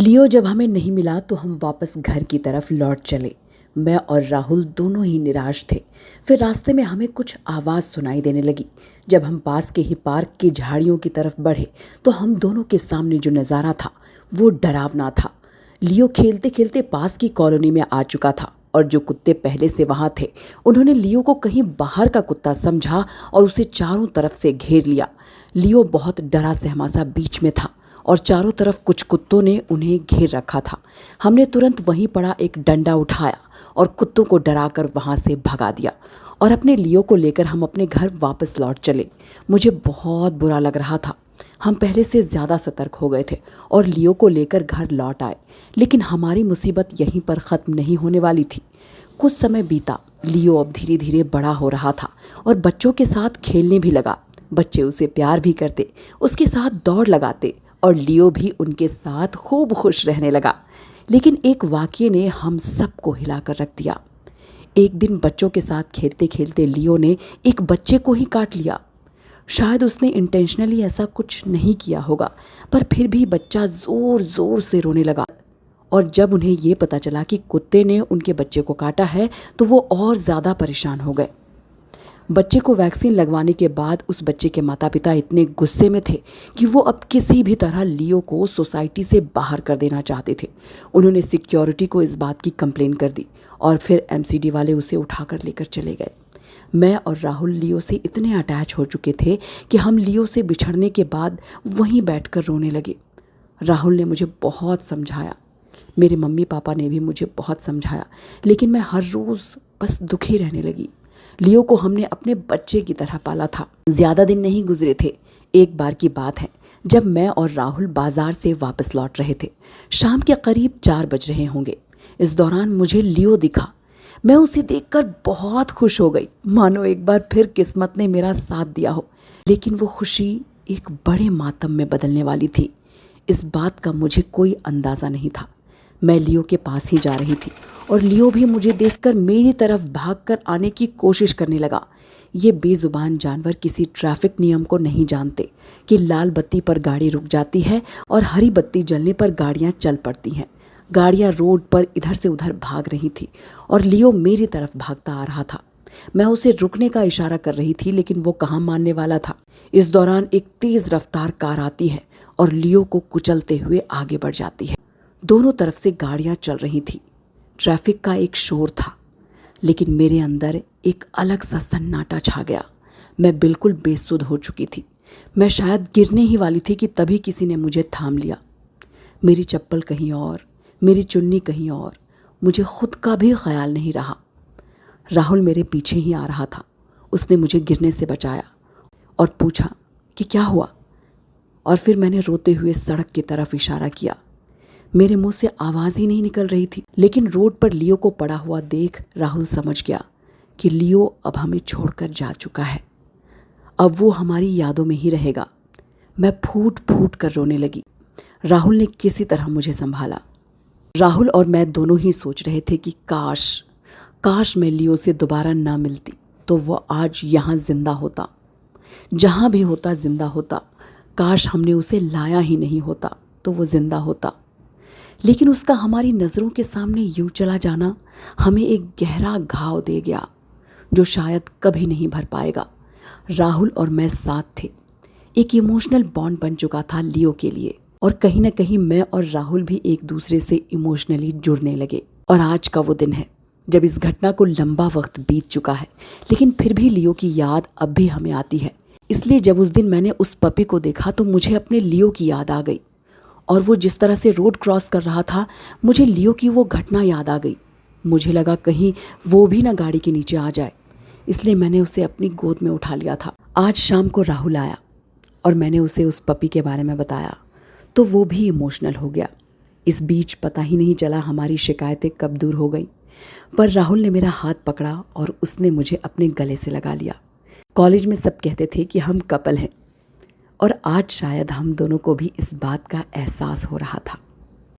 लियो जब हमें नहीं मिला तो हम वापस घर की तरफ लौट चले। मैं और राहुल दोनों ही निराश थे। फिर रास्ते में हमें कुछ आवाज़ सुनाई देने लगी। जब हम पास के ही पार्क की झाड़ियों की तरफ बढ़े तो हम दोनों के सामने जो नज़ारा था वो डरावना था। लियो खेलते खेलते पास की कॉलोनी में आ चुका था और जो कुत्ते पहले से वहाँ थे उन्होंने लियो को कहीं बाहर का कुत्ता समझा और उसे चारों तरफ से घेर लिया। लियो बहुत डरा सहमा सा बीच में था और चारों तरफ कुछ कुत्तों ने उन्हें घेर रखा था। हमने तुरंत वहीं पड़ा एक डंडा उठाया और कुत्तों को डराकर वहां से भगा दिया और अपने लियो को लेकर हम अपने घर वापस लौट चले। मुझे बहुत बुरा लग रहा था। हम पहले से ज़्यादा सतर्क हो गए थे और लियो को लेकर घर लौट आए, लेकिन हमारी मुसीबत यहीं पर ख़त्म नहीं होने वाली थी। कुछ समय बीता। लियो अब धीरे धीरे बड़ा हो रहा था और बच्चों के साथ खेलने भी लगा। बच्चे उसे प्यार भी करते, उसके साथ दौड़ लगाते और लियो भी उनके साथ खूब खुश रहने लगा। लेकिन एक वाक़ये ने हम सबको हिलाकर रख दिया। एक दिन बच्चों के साथ खेलते खेलते लियो ने एक बच्चे को ही काट लिया। शायद उसने इंटेंशनली ऐसा कुछ नहीं किया होगा, पर फिर भी बच्चा ज़ोर ज़ोर से रोने लगा। और जब उन्हें ये पता चला कि कुत्ते ने उनके बच्चे को काटा है तो वो और ज़्यादा परेशान हो गए। बच्चे को वैक्सीन लगवाने के बाद उस बच्चे के माता पिता इतने गुस्से में थे कि वो अब किसी भी तरह लियो को सोसाइटी से बाहर कर देना चाहते थे। उन्होंने सिक्योरिटी को इस बात की कंप्लेन कर दी और फिर एमसीडी वाले उसे उठाकर लेकर चले गए। मैं और राहुल लियो से इतने अटैच हो चुके थे कि हम लियो से बिछड़ने के बाद वहीं बैठकर रोने लगे। राहुल ने मुझे बहुत समझाया, मेरे मम्मी पापा ने भी मुझे बहुत समझाया, लेकिन मैं हर रोज़ बस दुखी रहने लगी। लियो को हमने अपने बच्चे की तरह पाला था। ज़्यादा दिन नहीं गुजरे थे। एक बार की बात है जब मैं और राहुल बाजार से वापस लौट रहे थे। शाम के करीब 4 बज रहे होंगे। इस दौरान मुझे लियो दिखा। मैं उसे देखकर बहुत खुश हो गई, मानो एक बार फिर किस्मत ने मेरा साथ दिया हो। लेकिन वो खुशी एक बड़े मातम में बदलने वाली थी। इस बात का मुझे कोई अंदाज़ा नहीं था। मैं लियो के पास ही जा रही थी और लियो भी मुझे देखकर मेरी तरफ भागकर आने की कोशिश करने लगा। ये बेजुबान जानवर किसी ट्रैफिक नियम को नहीं जानते कि लाल बत्ती पर गाड़ी रुक जाती है और हरी बत्ती जलने पर गाड़ियाँ चल पड़ती हैं। गाड़ियाँ रोड पर इधर से उधर भाग रही थी और लियो मेरी तरफ भागता आ रहा था। मैं उसे रुकने का इशारा कर रही थी, लेकिन वो कहाँ मानने वाला था। इस दौरान एक तेज़ रफ्तार कार आती है और लियो को कुचलते हुए आगे बढ़ जाती है। दोनों तरफ से गाड़ियां चल रही थी। ट्रैफिक का एक शोर था, लेकिन मेरे अंदर एक अलग सा सन्नाटा छा गया। मैं बिल्कुल बेसुध हो चुकी थी। मैं शायद गिरने ही वाली थी कि तभी किसी ने मुझे थाम लिया। मेरी चप्पल कहीं और, मेरी चुन्नी कहीं और, मुझे खुद का भी ख्याल नहीं रहा। राहुल मेरे पीछे ही आ रहा था। उसने मुझे गिरने से बचाया और पूछा कि क्या हुआ, और फिर मैंने रोते हुए सड़क की तरफ इशारा किया। मेरे मुंह से आवाज़ ही नहीं निकल रही थी, लेकिन रोड पर लियो को पड़ा हुआ देख राहुल समझ गया कि लियो अब हमें छोड़कर जा चुका है। अब वो हमारी यादों में ही रहेगा। मैं फूट फूट कर रोने लगी। राहुल ने किसी तरह मुझे संभाला। राहुल और मैं दोनों ही सोच रहे थे कि काश मैं लियो से दोबारा ना मिलती तो वो आज यहाँ जिंदा होता, जहाँ भी होता जिंदा होता। काश हमने उसे लाया ही नहीं होता तो वो जिंदा होता। लेकिन उसका हमारी नज़रों के सामने यूं चला जाना हमें एक गहरा घाव दे गया जो शायद कभी नहीं भर पाएगा। राहुल और मैं साथ थे। एक इमोशनल बॉन्ड बन चुका था लियो के लिए, और कहीं ना कहीं मैं और राहुल भी एक दूसरे से इमोशनली जुड़ने लगे। और आज का वो दिन है जब इस घटना को लंबा वक्त बीत चुका है, लेकिन फिर भी लियो की याद अब भी हमें आती है। इसलिए जब उस दिन मैंने उस पपी को देखा तो मुझे अपने लियो की याद आ गई, और वो जिस तरह से रोड क्रॉस कर रहा था मुझे लियो की वो घटना याद आ गई। मुझे लगा कहीं वो भी ना गाड़ी के नीचे आ जाए, इसलिए मैंने उसे अपनी गोद में उठा लिया था। आज शाम को राहुल आया और मैंने उसे उस पपी के बारे में बताया तो वो भी इमोशनल हो गया। इस बीच पता ही नहीं चला हमारी शिकायतें कब दूर हो गई, पर राहुल ने मेरा हाथ पकड़ा और उसने मुझे अपने गले से लगा लिया। कॉलेज में सब कहते थे कि हम कपल हैं, और आज शायद हम दोनों को भी इस बात का एहसास हो रहा था।